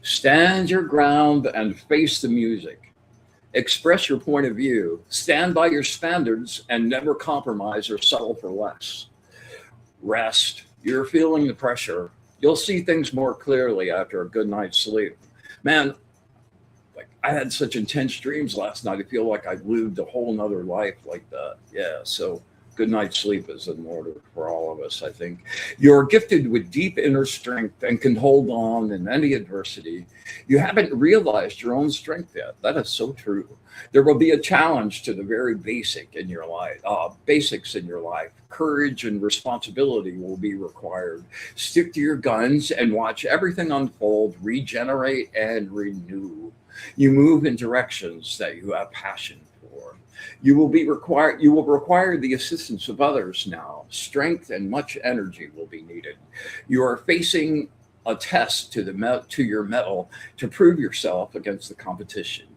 Stand your ground and face the music. Express your point of view. Stand by your standards and never compromise or settle for less. Rest. You're feeling the pressure. You'll see things more clearly after a good night's sleep. Man, like I had such intense dreams last night. I feel like I lived a whole nother life like that. Yeah. So good night's sleep is in order for all of us, I think. You're gifted with deep inner strength and can hold on in any adversity. You haven't realized your own strength yet. That is so true. There will be a challenge to the very basics in your life. Courage and responsibility will be required. Stick to your guns and watch everything unfold, regenerate and renew. You move in directions that you have passion for. You will require the assistance of others now. Strength and much energy will be needed. You are facing a test to your mettle to prove yourself against the competition.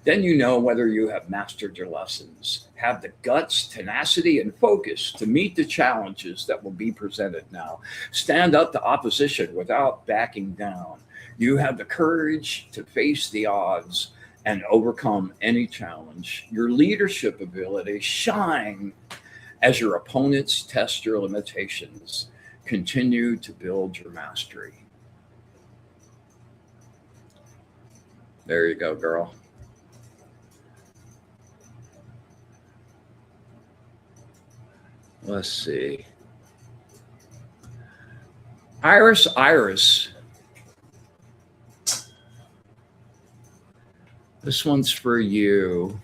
Then you know whether you have mastered your lessons. Have the guts, tenacity, and focus to meet the challenges that will be presented now. Stand up to opposition without backing down. You have the courage to face the odds and overcome any challenge. Your leadership ability shine as your opponents test your limitations. Continue to build your mastery. There you go, girl. Let's see. Iris, this one's for you.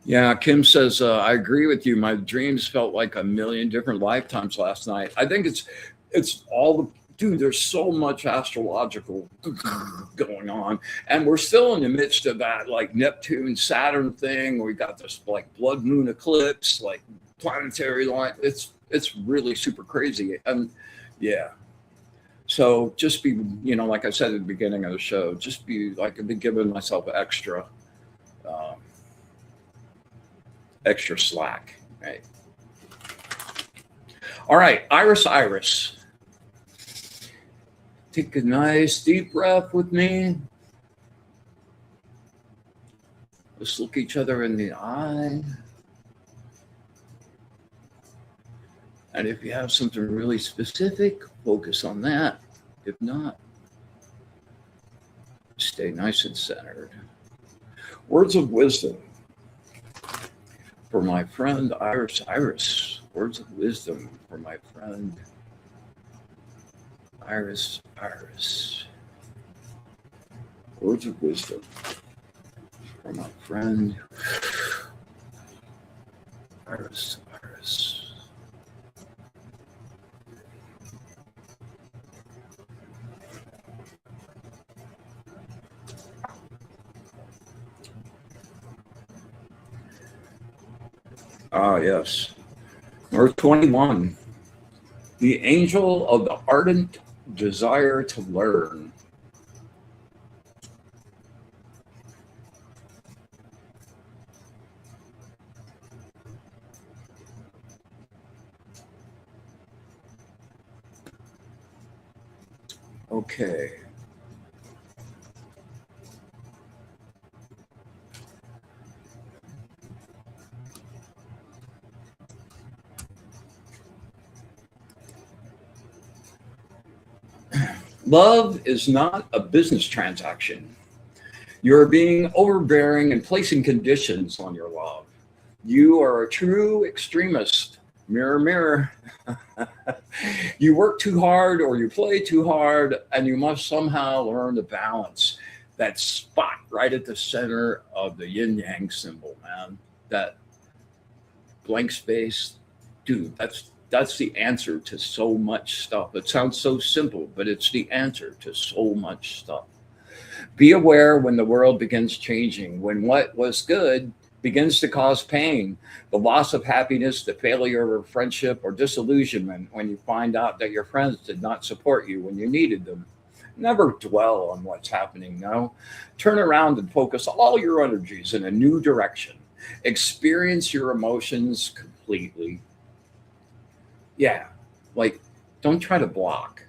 Yeah, Kim says, I agree with you. My dreams felt like a million different lifetimes last night. I think it's all the dude, there's so much astrological going on. And we're still in the midst of that like Neptune Saturn thing. We got this like blood moon eclipse, like planetary line. It's really super crazy. And yeah. So just be, like I said at the beginning of the show, just be like I've been giving myself um, extra slack. Right. All right, Iris. Take a nice deep breath with me. Let's look each other in the eye. And if you have something really specific, focus on that. If not, stay nice and centered. Words of wisdom for my friend Iris. Words of wisdom for my friend Iris, Iris. Words of wisdom from a friend. Iris, Iris. Ah, yes. Verse 21. The angel of the ardent desire to learn. Okay. Love is not a business transaction. You're being overbearing and placing conditions on your love. You are a true extremist. Mirror, mirror. You work too hard or you play too hard, and you must somehow learn to balance that spot right at the center of the yin yang symbol, man. That blank space, dude, that's the answer to so much stuff. It sounds so simple, but it's the answer to so much stuff. Be aware when the world begins changing, when what was good begins to cause pain, the loss of happiness, the failure of a friendship, or disillusionment when you find out that your friends did not support you when you needed them. Never dwell on what's happening now. Turn around and focus all your energies in a new direction. Experience your emotions completely. Yeah, like don't try to block,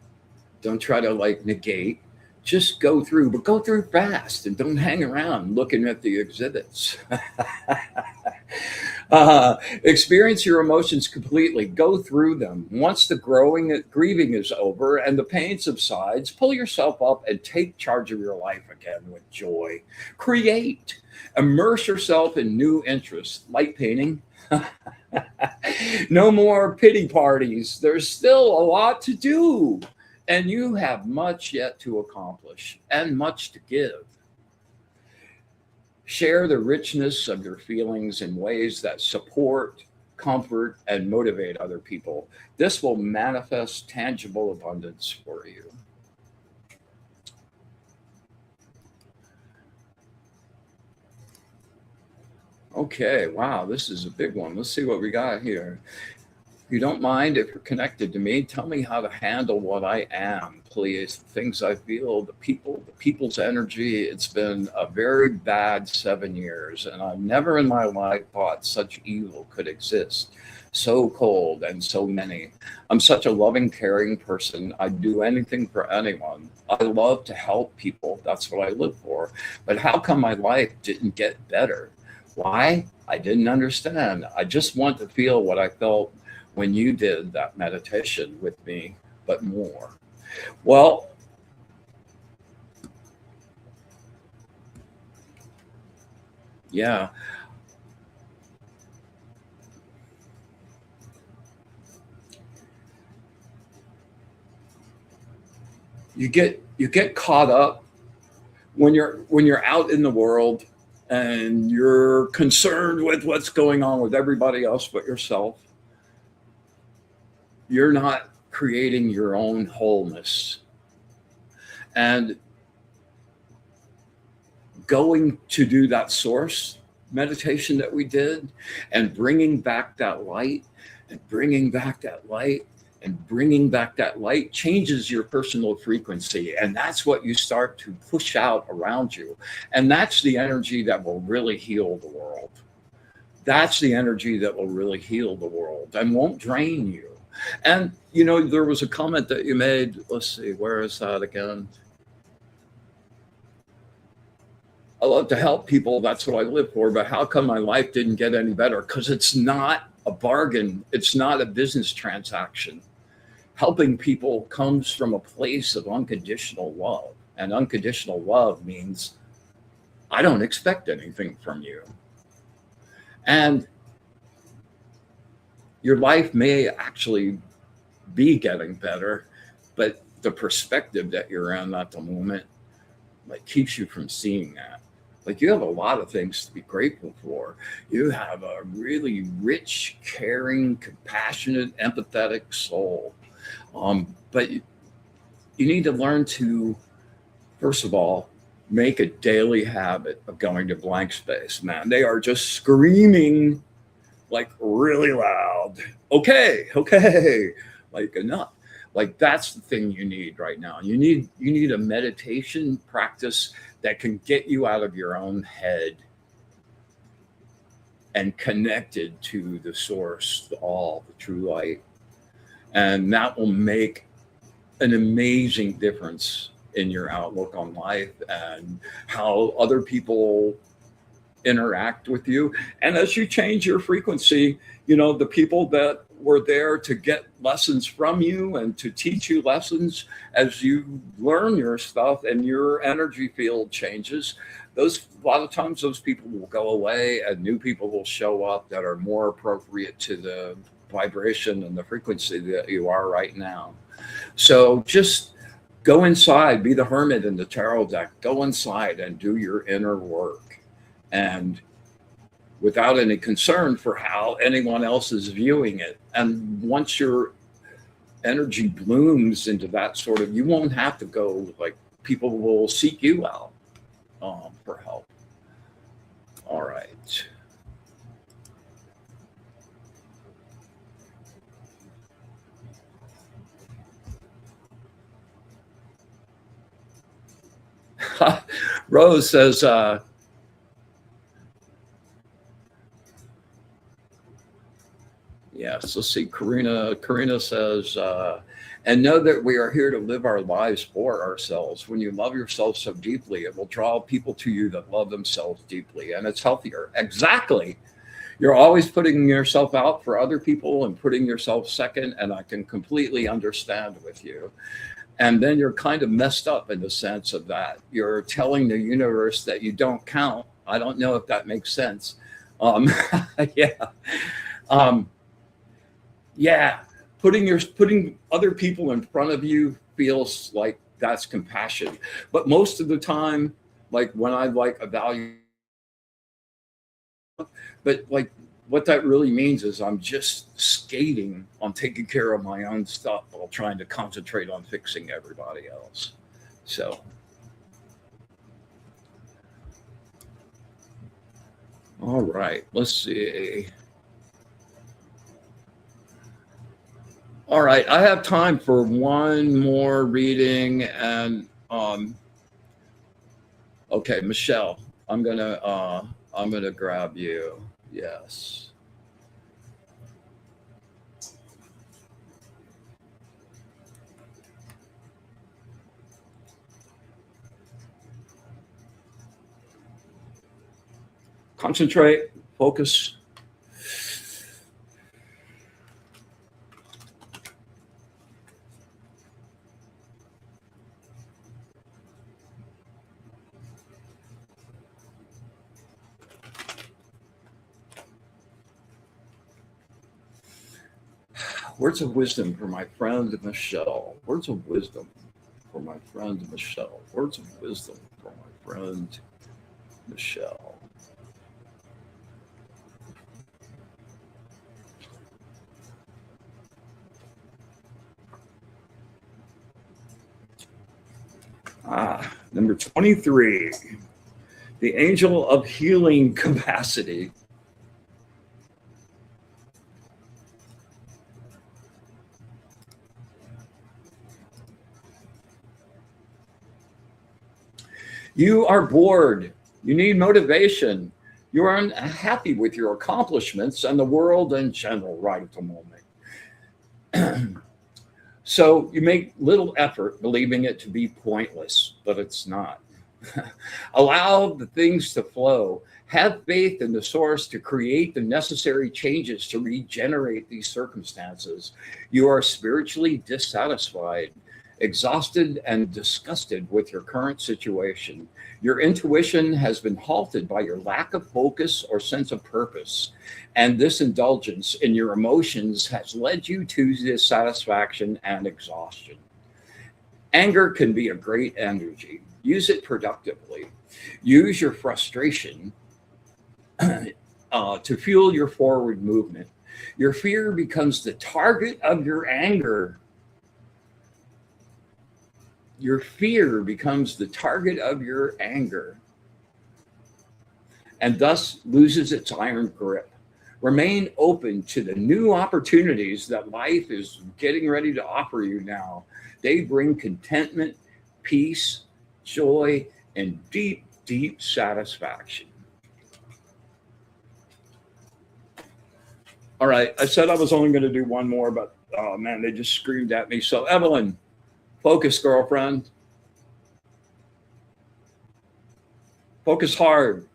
don't try to like negate, just go through, but go through fast and don't hang around looking at the exhibits. Experience your emotions completely, go through them. Once the growing grieving is over and the pain subsides, pull yourself up and take charge of your life again with joy. Create, immerse yourself in new interests, light painting. No more pity parties. There's still a lot to do, and you have much yet to accomplish and much to give. Share the richness of your feelings in ways that support, comfort, and motivate other people. This will manifest tangible abundance for you. Okay, wow, this is a big one. Let's see what we got here. If you don't mind, if you're connected to me, tell me how to handle what I am, please. The things I feel, the people's energy. It's been a very bad 7 years, and I've never in my life thought such evil could exist. So cold and so many. I'm such a loving, caring person. I'd do anything for anyone. I love to help people. That's what I live for. But how come my life didn't get better? Why? I didn't understand. I just want to feel what I felt when you did that meditation with me, but more. Well, yeah, you get caught up when you're out in the world and you're concerned with what's going on with everybody else but yourself. You're not creating your own wholeness. And going to do that source meditation that we did and bringing back that light and bringing back that light and bringing back that light changes your personal frequency. And that's what you start to push out around you. And that's the energy that will really heal the world. That's the energy that will really heal the world and won't drain you. And, there was a comment that you made. Let's see, where is that again? I love to help people. That's what I live for. But how come my life didn't get any better? Because it's not a bargain, it's not a business transaction. Helping people comes from a place of unconditional love. And unconditional love means I don't expect anything from you. And your life may actually be getting better, but the perspective that you're in at the moment, like, keeps you from seeing that. Like, you have a lot of things to be grateful for. You have a really rich, caring, compassionate, empathetic soul. But you need to learn to, first of all, make a daily habit of going to blank space. Man, they are just screaming like really loud. Okay, okay, like enough. Like, that's the thing you need right now. You need a meditation practice that can get you out of your own head and connected to the source, the all, the true light. And that will make an amazing difference in your outlook on life and how other people interact with you. And as you change your frequency, the people that were there to get lessons from you and to teach you lessons, as you learn your stuff and your energy field changes, those, a lot of times, those people will go away and new people will show up that are more appropriate to the vibration and the frequency that you are right now. So just go inside, be the hermit in the tarot deck. Go inside and do your inner work, and without any concern for how anyone else is viewing it. And once your energy blooms into that sort of, you won't have to go, like, people will seek you out for help. All right. Rose says, yes, let's see. Karina says, and know that we are here to live our lives for ourselves. When you love yourself so deeply, it will draw people to you that love themselves deeply, and it's healthier. Exactly. You're always putting yourself out for other people and putting yourself second, and I can completely understand with you. And then you're kind of messed up in the sense of that. You're telling the universe that you don't count. I don't know if that makes sense. Yeah. Yeah, putting other people in front of you feels like that's compassion. But most of the time, like, when I like evaluate, but like, what that really means is I'm just skating on taking care of my own stuff while trying to concentrate on fixing everybody else. So, all right, let's see. All right, I have time for one more reading, and okay, Michelle, I'm gonna grab you. Yes. Concentrate, focus. Words of wisdom for my friend Michelle. Words of wisdom for my friend Michelle. Words of wisdom for my friend Michelle. Number 23, the angel of healing capacity. You are bored. You need motivation. You are unhappy with your accomplishments and the world in general right at the moment. So you make little effort believing it to be pointless, but it's not. Allow the things to flow. Have faith in the source to create the necessary changes to regenerate these circumstances. You are spiritually dissatisfied, exhausted, and disgusted with your current situation. Your intuition has been halted by your lack of focus or sense of purpose. And this indulgence in your emotions has led you to dissatisfaction and exhaustion. Anger can be a great energy. Use it productively. Use your frustration to fuel your forward movement. Your fear becomes the target of your anger. Your fear becomes the target of your anger and thus loses its iron grip. Remain open to the new opportunities that life is getting ready to offer you now. They bring contentment, peace, joy, and deep, deep satisfaction. All right, I said I was only going to do one more, but oh man, they just screamed at me. So, Evelyn, focus, girlfriend. Focus hard.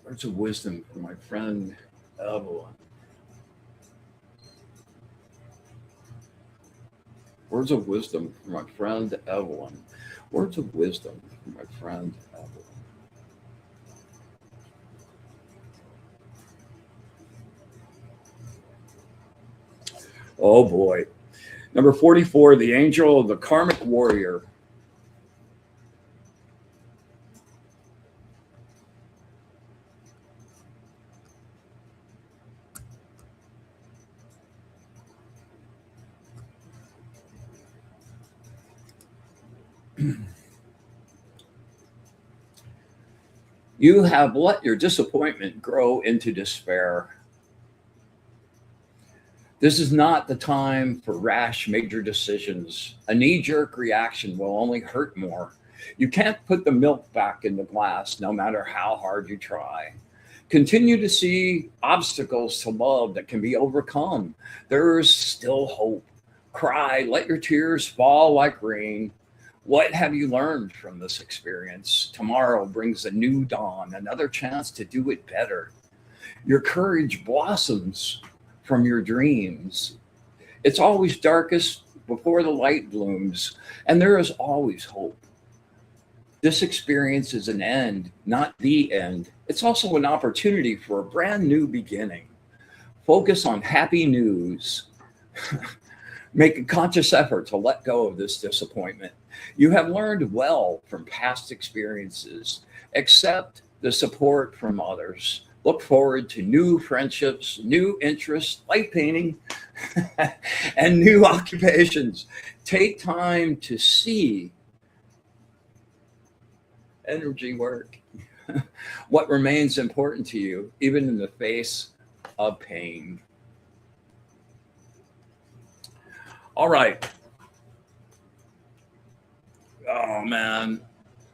Words of wisdom from my friend Evelyn. Words of wisdom from my friend Evelyn. Words of wisdom from my friend Evelyn. Oh boy. Number 44, the angel of the karmic warrior. You have let your disappointment grow into despair. This is not the time for rash major decisions. A knee jerk reaction will only hurt more. You can't put the milk back in the glass no matter how hard you try. Continue to see obstacles to love that can be overcome. There is still hope. Cry, let your tears fall like rain. What have you learned from this experience? Tomorrow brings a new dawn, another chance to do it better. Your courage blossoms from your dreams. It's always darkest before the light blooms, and there is always hope. This experience is an end, not the end. It's also an opportunity for a brand new beginning. Focus on happy news. Make a conscious effort to let go of this disappointment. You have learned well from past experiences. Accept the support from others. Look forward to new friendships, new interests like painting, and new occupations. Take time to see energy work. What remains important to you, even in the face of pain. All right. Oh man.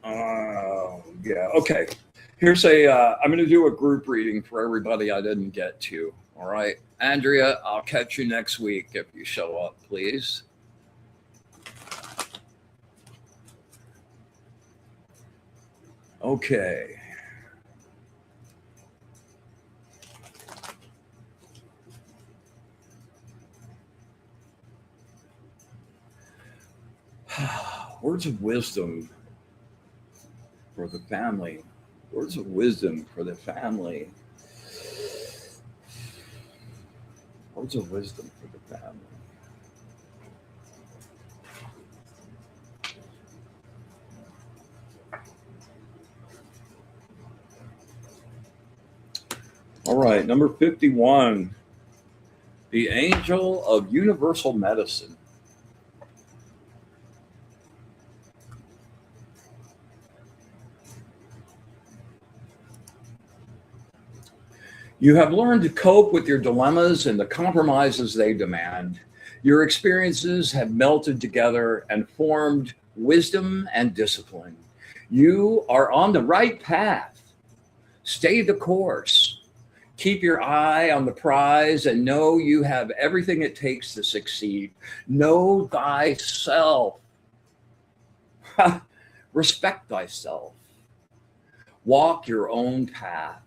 Yeah. Okay. Here's I'm going to do a group reading for everybody I didn't get to. All right. Andrea, I'll catch you next week if you show up, please. Okay. Words of wisdom for the family. Words of wisdom for the family. Words of wisdom for the family. All right, number 51, the angel of universal medicine. You have learned to cope with your dilemmas and the compromises they demand. Your experiences have melted together and formed wisdom and discipline. You are on the right path. Stay the course. Keep your eye on the prize and know you have everything it takes to succeed. Know thyself. Respect thyself. Walk your own path.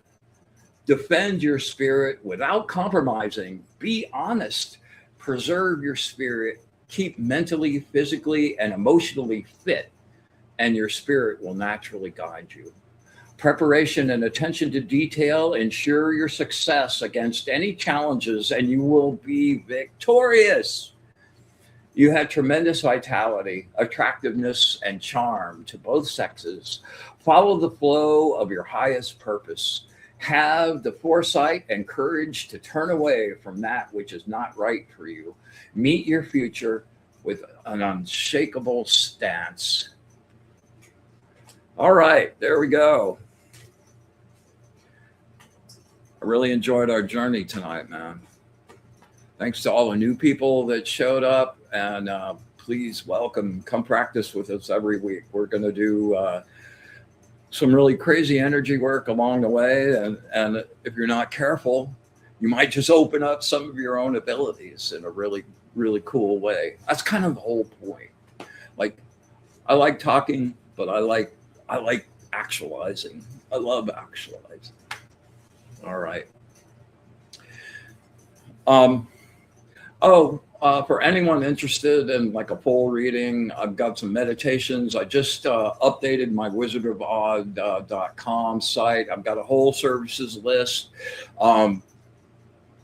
Defend your spirit without compromising. Be honest. Preserve your spirit. Keep mentally, physically, and emotionally fit, and your spirit will naturally guide you. Preparation and attention to detail ensure your success against any challenges, and you will be victorious. You have tremendous vitality, attractiveness, and charm to both sexes. Follow the flow of your highest purpose. Have the foresight and courage to turn away from that which is not right for you. Meet your future with an unshakable stance. All right, there we go. I really enjoyed our journey tonight, man. Thanks to all the new people that showed up, and please come practice with us every week. We're going to do some really crazy energy work along the way, and if you're not careful, you might just open up some of your own abilities in a really, really cool way. That's kind of the whole point. Like, I like talking, but I like actualizing. I love actualizing. All right. For anyone interested in like a full reading, I've got some meditations. I just updated my wizardofod.com site. I've got a whole services list,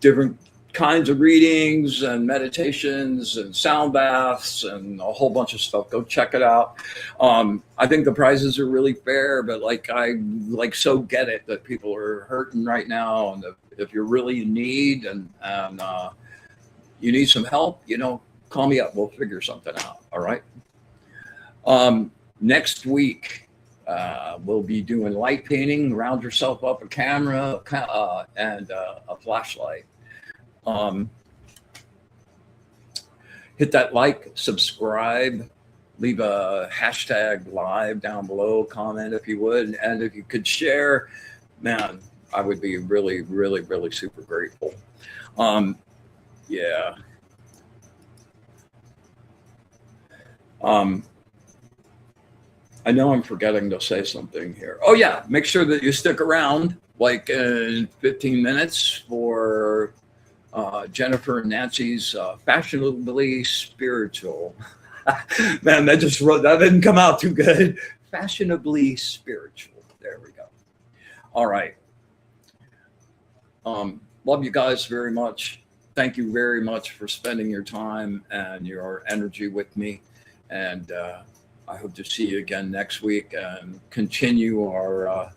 different kinds of readings and meditations and sound baths and a whole bunch of stuff. Go check it out. I think the prices are really fair, but I so get it that people are hurting right now, and if you're really in need and you need some help, call me up. We'll figure something out. All right. Next week, we'll be doing light painting. Round yourself up a camera and a flashlight. Hit that like, subscribe, leave a hashtag live down below, comment if you would. And if you could share, man, I would be really, really, really super grateful. Yeah. I know I'm forgetting to say something here. Oh yeah, make sure that you stick around like in 15 minutes for Jennifer and Nancy's Fashionably Spiritual. Man, that didn't come out too good. Fashionably Spiritual. There we go. All right. Love you guys very much. Thank you very much for spending your time and your energy with me. And I hope to see you again next week and continue our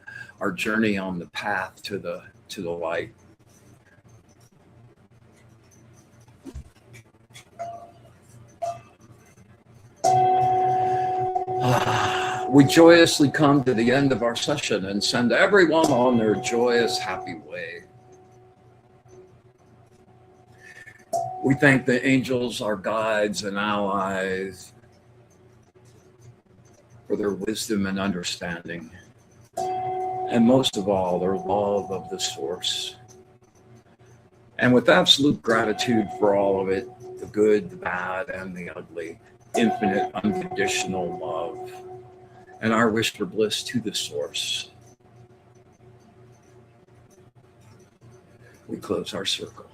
journey on the path to the light. We joyously come to the end of our session and send everyone on their joyous, happy way. We thank the angels, our guides and allies, for their wisdom and understanding, and most of all, their love of the source. And with absolute gratitude for all of it, the good, the bad, and the ugly, infinite, unconditional love, and our wish for bliss to the source, we close our circle.